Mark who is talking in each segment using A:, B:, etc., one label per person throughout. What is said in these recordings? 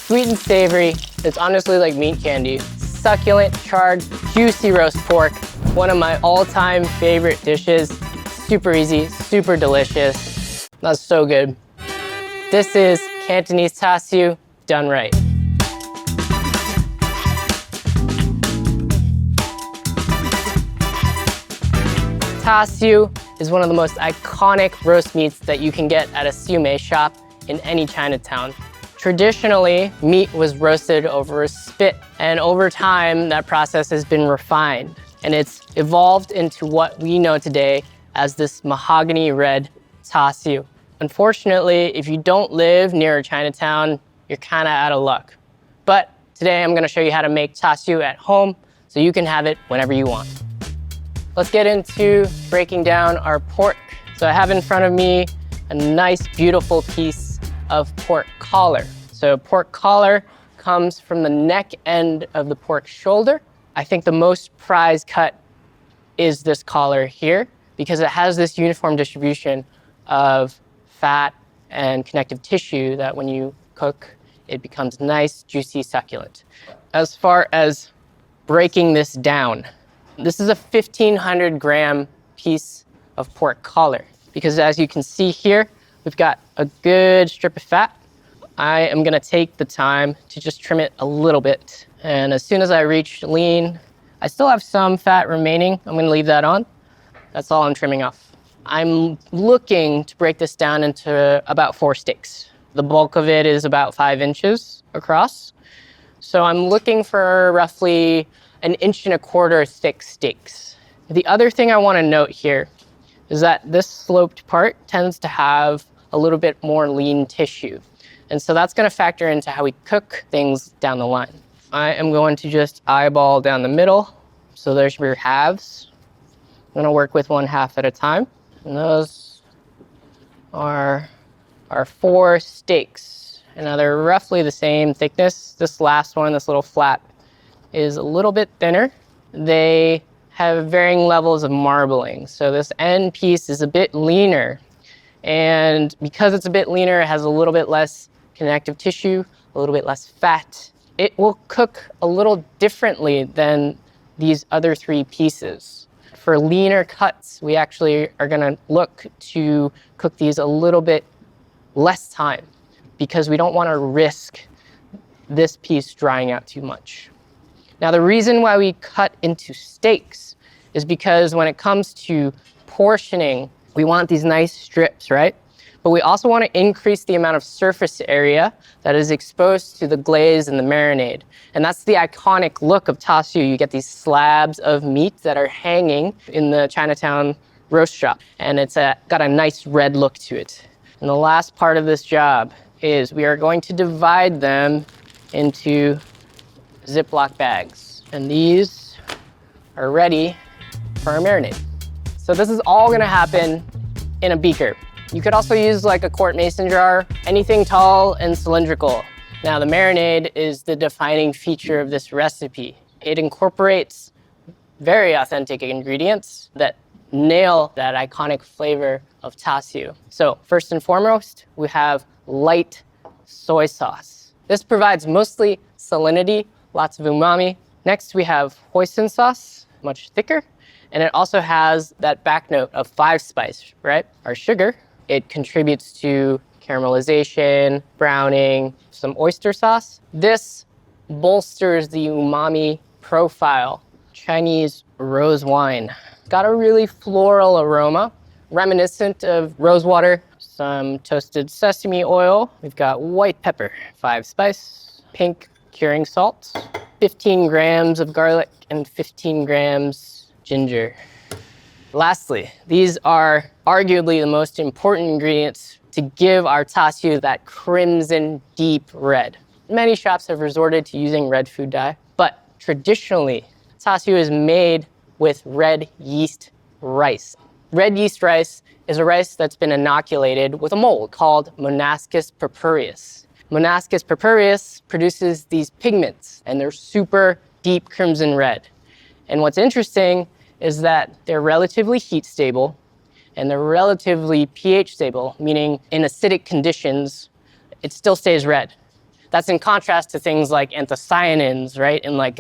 A: Sweet and savory. It's honestly like meat candy. Succulent, charred, juicy roast pork. One of my all-time favorite dishes. Super easy, super delicious. That's so good. This is Cantonese Char Siu done right. Char Siu is one of the most iconic roast meats that you can get at a siu mei shop in any Chinatown. Traditionally, meat was roasted over a spit, and over time, that process has been refined, and it's evolved into what we know today as this mahogany red char siu. Unfortunately, if you don't live near a Chinatown, you're kind of out of luck. But today, I'm gonna show you how to make char siu at home so you can have it whenever you want. Let's get into breaking down our pork. So I have in front of me a nice, beautiful piece of pork collar. So pork collar comes from the neck end of the pork shoulder. I think the most prized cut is this collar here because it has this uniform distribution of fat and connective tissue that when you cook, it becomes nice, juicy, succulent. As far as breaking this down, this is a 1,500 gram piece of pork collar because as you can see here, we've got a good strip of fat. I am gonna take the time to just trim it a little bit. And as soon as I reach lean, I still have some fat remaining. I'm gonna leave that on. That's all I'm trimming off. I'm looking to break this down into about 4 steaks. The bulk of it is about 5 inches across. So I'm looking for roughly 1.25 inch thick steaks. The other thing I wanna note here is that this sloped part tends to have a little bit more lean tissue. And so that's gonna factor into how we cook things down the line. I am going to just eyeball down the middle. So there's your halves. I'm gonna work with 1/2 at a time. And those are our 4 steaks. And now they're roughly the same thickness. This last one, this little flap, is a little bit thinner. They have varying levels of marbling. So this end piece is a bit leaner. And because it's a bit leaner, it has a little bit less connective tissue, a little bit less fat. It will cook a little differently than these other 3 pieces. For leaner cuts, we actually are gonna look to cook these a little bit less time because we don't wanna risk this piece drying out too much. Now, the reason why we cut into steaks is because when it comes to portioning, we want these nice strips, right? But we also want to increase the amount of surface area that is exposed to the glaze and the marinade. And that's the iconic look of char siu. You get these slabs of meat that are hanging in the Chinatown roast shop. And it's got a nice red look to it. And the last part of this job is we are going to divide them into Ziploc bags. And these are ready for our marinade. So this is all gonna happen in a beaker. You could also use like a quart mason jar, anything tall and cylindrical. Now the marinade is the defining feature of this recipe. It incorporates very authentic ingredients that nail that iconic flavor of char siu. So first and foremost, we have light soy sauce. This provides mostly salinity, lots of umami. Next we have hoisin sauce, much thicker. And it also has that back note of 5 spice, right? Our sugar, it contributes to caramelization, browning, some oyster sauce. This bolsters the umami profile. Chinese rose wine. Got a really floral aroma, reminiscent of rose water, some toasted sesame oil. We've got white pepper, 5 spice, pink curing salt, 15 grams of garlic, and 15 grams ginger. Lastly, these are arguably the most important ingredients to give our char siu that crimson deep red. Many shops have resorted to using red food dye, but traditionally, char siu is made with red yeast rice. Red yeast rice is a rice that's been inoculated with a mold called Monascus purpureus. Monascus purpureus produces these pigments, and they're super deep crimson red. And what's interesting is that they're relatively heat stable and they're relatively pH stable, meaning in acidic conditions, it still stays red. That's in contrast to things like anthocyanins, right? In like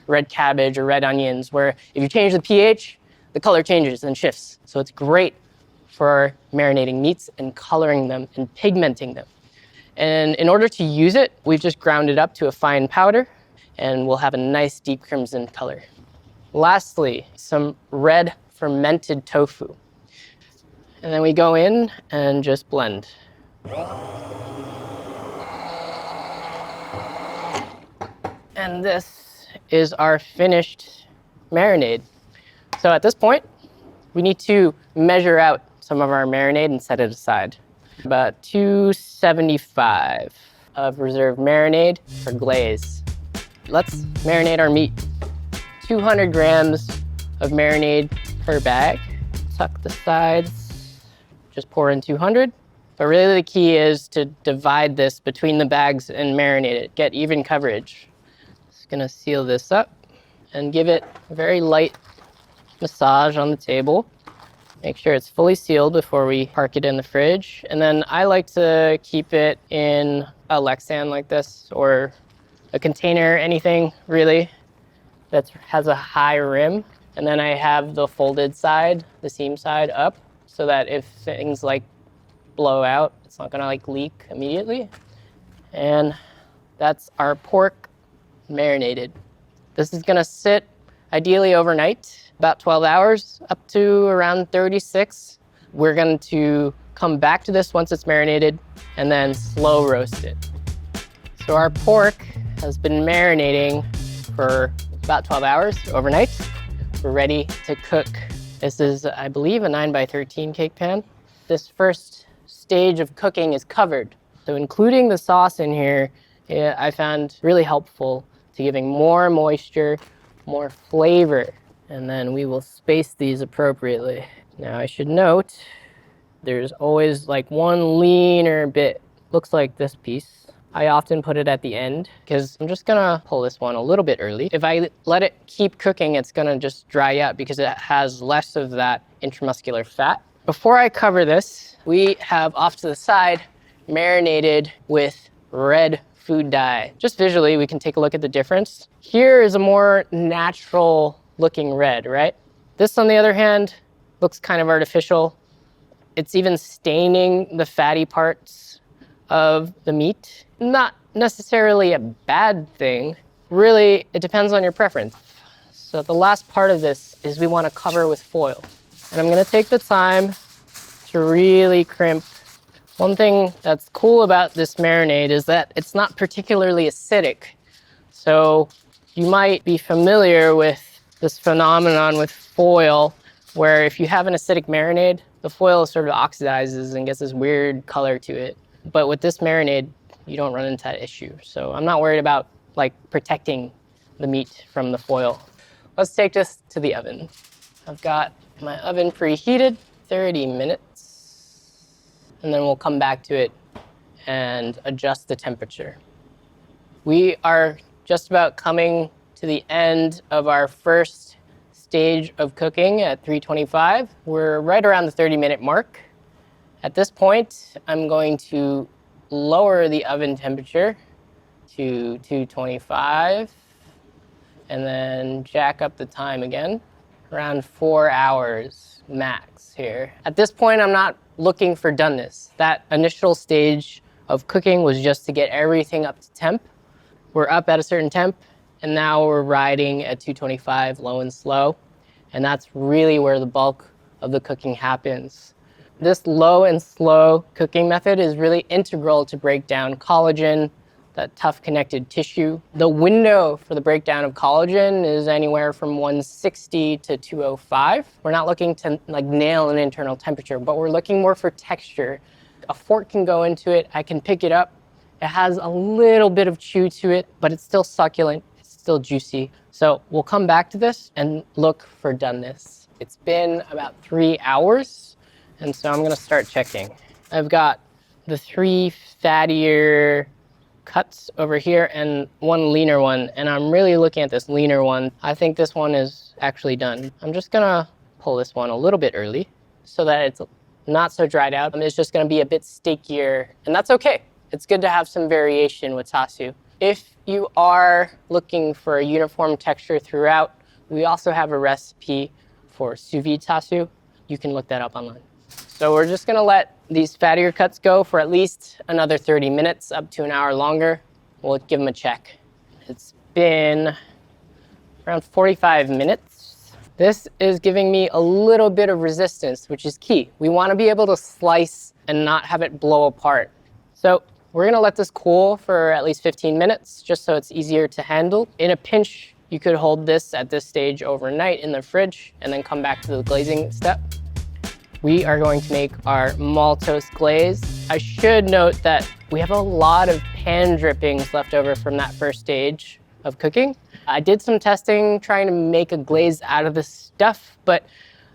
A: red cabbage or red onions, where if you change the pH, the color changes and shifts. So it's great for marinating meats and coloring them and pigmenting them. And in order to use it, we've just ground it up to a fine powder, and we'll have a nice deep crimson color. Lastly, some red fermented tofu. And then we go in and just blend. And this is our finished marinade. So at this point, we need to measure out some of our marinade and set it aside. About 275 of reserved marinade for glaze. Let's marinate our meat. 200 grams of marinade per bag. Tuck the sides, just pour in 200. But really the key is to divide this between the bags and marinate it, get even coverage. Just gonna seal this up and give it a very light massage on the table. Make sure it's fully sealed before we park it in the fridge. And then I like to keep it in a Lexan like this, or a container, anything really that has a high rim. And then I have the folded side, the seam side up, so that if things like blow out, it's not gonna like leak immediately. And that's our pork marinated. This is gonna sit ideally overnight, about 12 hours, up to around 36. We're going to come back to this once it's marinated and then slow roast it. So our pork has been marinating for about 12 hours overnight. We're ready to cook. This is, I believe, a 9x13 cake pan. This first stage of cooking is covered. So including the sauce in here, I found really helpful to giving more moisture, more flavor, and then we will space these appropriately. Now I should note, there's always like one leaner bit, looks like this piece. I often put it at the end because I'm just gonna pull this one a little bit early. If I let it keep cooking, it's gonna just dry out because it has less of that intramuscular fat. Before I cover this, we have off to the side marinated with red food dye. Just visually, we can take a look at the difference. Here is a more natural looking red, right? This, on the other hand, looks kind of artificial. It's even staining the fatty parts of the meat. Not necessarily a bad thing. Really, it depends on your preference. So the last part of this is we want to cover with foil. And I'm going to take the time to really crimp. One thing that's cool about this marinade is that it's not particularly acidic. So you might be familiar with this phenomenon with foil, where if you have an acidic marinade, the foil sort of oxidizes and gets this weird color to it. But with this marinade, you don't run into that issue. So I'm not worried about like protecting the meat from the foil. Let's take this to the oven. I've got my oven preheated, 30 minutes. And then we'll come back to it and adjust the temperature. We are just about coming to the end of our first stage of cooking at 325. We're right around the 30-minute mark. At this point, I'm going to lower the oven temperature to 225 and then jack up the time again, around 4 hours max here. At this point, I'm not looking for doneness. That initial stage of cooking was just to get everything up to temp. We're up at a certain temp, and now we're riding at 225, low and slow. And that's really where the bulk of the cooking happens. This low and slow cooking method is really integral to break down collagen, that tough connected tissue. The window for the breakdown of collagen is anywhere from 160 to 205. We're not looking to like nail an internal temperature, but we're looking more for texture. A fork can go into it, I can pick it up. It has a little bit of chew to it, but it's still succulent, it's still juicy. So we'll come back to this and look for doneness. It's been about 3 hours, and so I'm gonna start checking. I've got the 3 fattier cuts over here and 1 leaner one, and I'm really looking at this leaner one. I think this one is actually done. I'm just gonna pull this one a little bit early so that it's not so dried out. It's just gonna be a bit steakier, and that's okay. it's good to have some variation with Char Siu. If you are looking for a uniform texture throughout, we also have a recipe for sous vide Char Siu. You can look that up online. So we're just gonna let these fattier cuts go for at least another 30 minutes, up to an hour longer. We'll give them a check. It's been around 45 minutes. This is giving me a little bit of resistance, which is key. We wanna be able to slice and not have it blow apart. So we're gonna let this cool for at least 15 minutes, just so it's easier to handle. In a pinch, you could hold this at this stage overnight in the fridge and then come back to the glazing step. We are going to make our maltose glaze. I should note that we have a lot of pan drippings left over from that first stage of cooking. I did some testing trying to make a glaze out of this stuff, but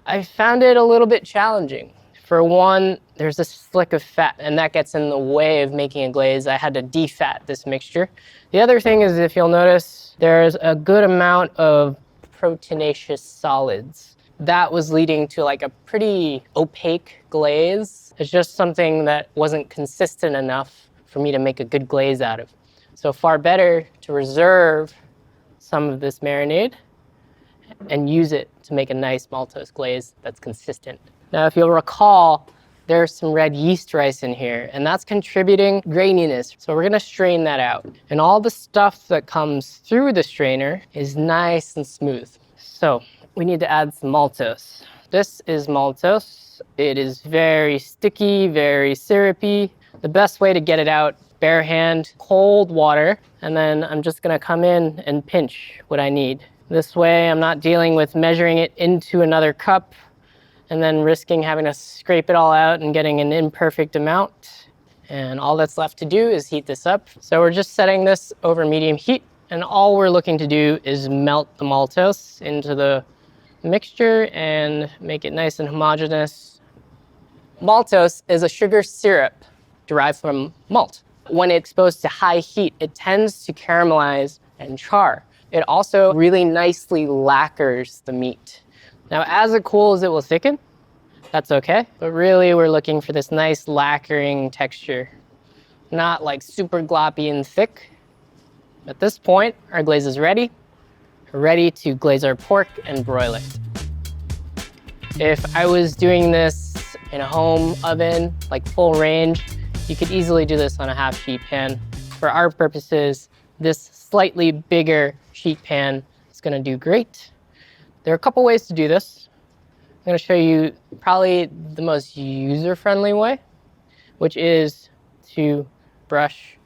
A: I found it a little bit challenging. For one, there's a slick of fat, and that gets in the way of making a glaze. I had to defat this mixture. The other thing is, if you'll notice, there's a good amount of proteinaceous solids. That was leading to like a pretty opaque glaze. It's just something that wasn't consistent enough for me to make a good glaze out of. So far better to reserve some of this marinade and use it to make a nice maltose glaze that's consistent. Now, if you'll recall, there's some red yeast rice in here, and that's contributing graininess. So we're gonna strain that out. And all the stuff that comes through the strainer is nice and smooth. So we need to add some maltose. This is maltose. It is very sticky, very syrupy. The best way to get it out, bare hand, cold water, and then I'm just gonna come in and pinch what I need. This way I'm not dealing with measuring it into another cup and then risking having to scrape it all out and getting an imperfect amount. And all that's left to do is heat this up. So we're just setting this over medium heat, and all we're looking to do is melt the maltose into the mixture and make it nice and homogeneous. Maltose is a sugar syrup derived from malt. When it's exposed to high heat, it tends to caramelize and char. It also really nicely lacquers the meat. Now, as it cools, it will thicken. That's okay. But really, we're looking for this nice lacquering texture. Not like super gloppy and thick. At this point, our glaze is ready. We're ready to glaze our pork and broil it. If I was doing this in a home oven, like full range, you could easily do this on a half sheet pan. For our purposes, this slightly bigger sheet pan is gonna do great. There are a couple ways to do this. I'm gonna show you probably the most user-friendly way, which is to brush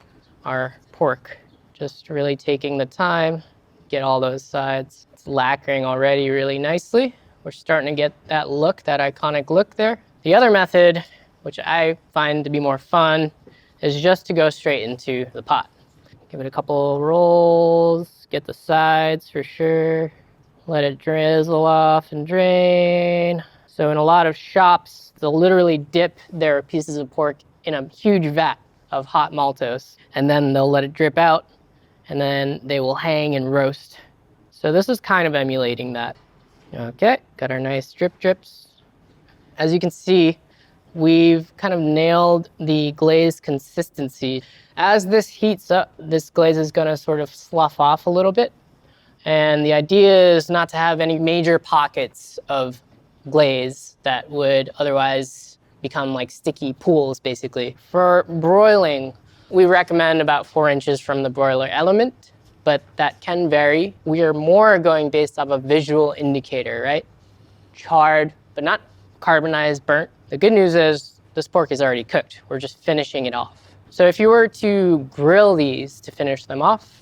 A: our pork. Just really taking the time, get all those sides. It's lacquering already really nicely. We're starting to get that look, that iconic look there. The other method, which I find to be more fun, is just to go straight into the pot. Give it a couple rolls, get the sides for sure. Let it drizzle off and drain. So in a lot of shops, they'll literally dip their pieces of pork in a huge vat of hot maltose, and then they'll let it drip out, and then they will hang and roast. So this is kind of emulating that. Okay, got our nice drips. As you can see, we've kind of nailed the glaze consistency. As this heats up, this glaze is gonna sort of slough off a little bit. And the idea is not to have any major pockets of glaze that would otherwise become like sticky pools, basically. For broiling, we recommend about 4 inches from the broiler element, but that can vary. We are more going based off a visual indicator, right? Charred, but not carbonized, burnt. The good news is this pork is already cooked. We're just finishing it off. So if you were to grill these to finish them off,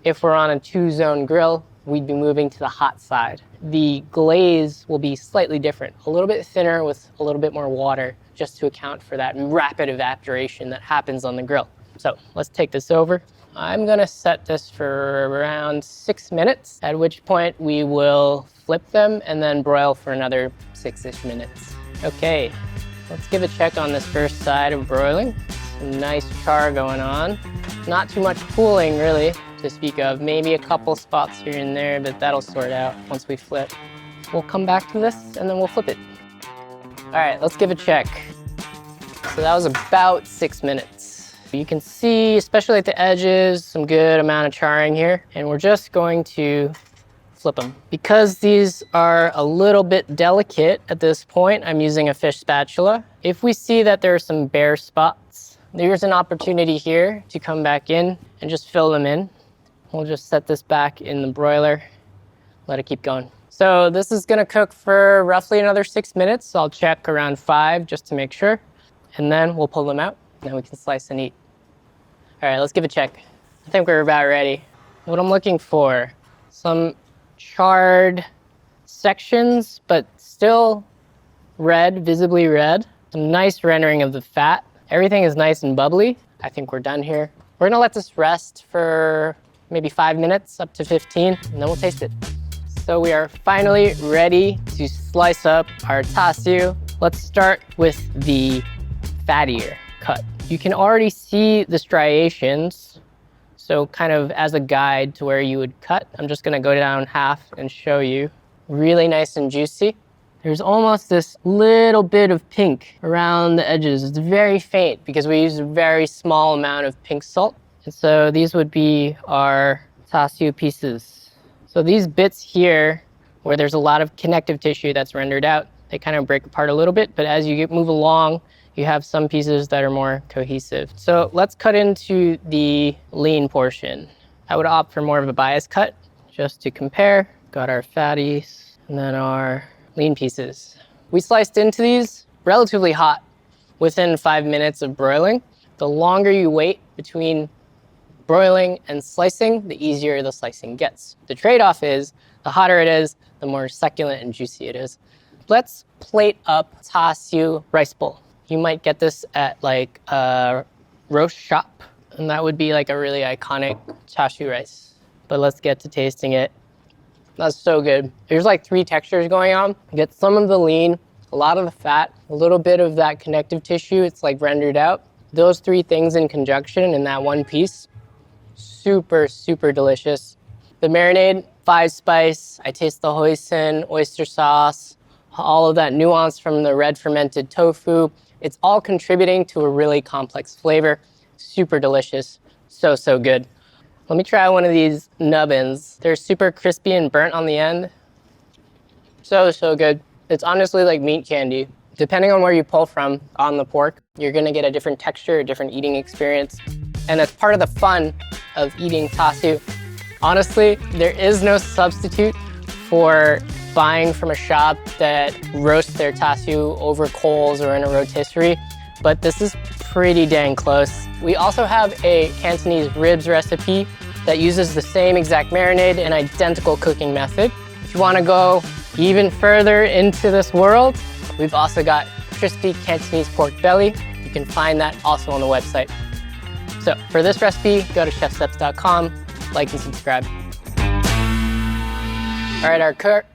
A: if we're on a 2-zone grill, we'd be moving to the hot side. The glaze will be slightly different, a little bit thinner with a little bit more water, just to account for that rapid evaporation that happens on the grill. So let's take this over. I'm gonna set this for around 6 minutes, at which point we will flip them and then broil for another 6-ish minutes. Okay, let's give a check on this first side of broiling. Some nice char going on. Not too much cooling really to speak of. Maybe a couple spots here and there, but that'll sort out once we flip. We'll come back to this and then we'll flip it. All right, let's give a check. So that was about 6 minutes. You can see, especially at the edges, some good amount of charring here. And we're just going to flip them. Because these are a little bit delicate at this point, I'm using a fish spatula. If we see that there are some bare spots, there's an opportunity here to come back in and just fill them in. We'll just set this back in the broiler, let it keep going. So this is gonna cook for roughly another 6 minutes. So I'll check around 5 just to make sure. And then we'll pull them out, and then we can slice and eat. All right, let's give it a check. I think we're about ready. What I'm looking for, some charred sections, but still red, visibly red. Some nice rendering of the fat. Everything is nice and bubbly. I think we're done here. We're gonna let this rest for maybe 5 minutes, up to 15, and then we'll taste it. So we are finally ready to slice up our Char Siu. Let's start with the fattier cut. You can already see the striations. So kind of as a guide to where you would cut, I'm just gonna go down half and show you. Really nice and juicy. There's almost this little bit of pink around the edges. It's very faint because we use a very small amount of pink salt. And so these would be our Char Siu pieces. So these bits here, where there's a lot of connective tissue that's rendered out, they kind of break apart a little bit, but as you move along, you have some pieces that are more cohesive. So let's cut into the lean portion. I would opt for more of a bias cut, just to compare. Got our fatties, and then our lean pieces. We sliced into these relatively hot within 5 minutes of broiling. The longer you wait between broiling and slicing, the easier the slicing gets. The trade-off is, the hotter it is, the more succulent and juicy it is. Let's plate up Char Siu rice bowl. You might get this at like a roast shop, and that would be like a really iconic Char Siu rice. But let's get to tasting it. That's so good. There's like 3 textures going on. You get some of the lean, a lot of the fat, a little bit of that connective tissue. It's like rendered out. Those 3 things in conjunction in that one piece, super, super delicious. The marinade, 5 spice. I taste the hoisin, oyster sauce, all of that nuance from the red fermented tofu. It's all contributing to a really complex flavor. Super delicious. So, so good. Let me try one of these nubbins. They're super crispy and burnt on the end. So, so good. It's honestly like meat candy. Depending on where you pull from on the pork, you're gonna get a different texture, a different eating experience. And that's part of the fun of eating Char Siu. Honestly, there is no substitute for buying from a shop that roasts their Char Siu over coals or in a rotisserie, but this is pretty dang close. We also have a Cantonese ribs recipe that uses the same exact marinade and identical cooking method. If you want to go even further into this world, we've also got crispy Cantonese pork belly. You can find that also on the website. So for this recipe, go to chefsteps.com, like and subscribe. All right, our pork.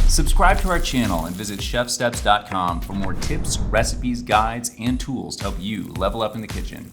B: Subscribe to our channel and visit chefsteps.com for more tips, recipes, guides, and tools to help you level up in the kitchen.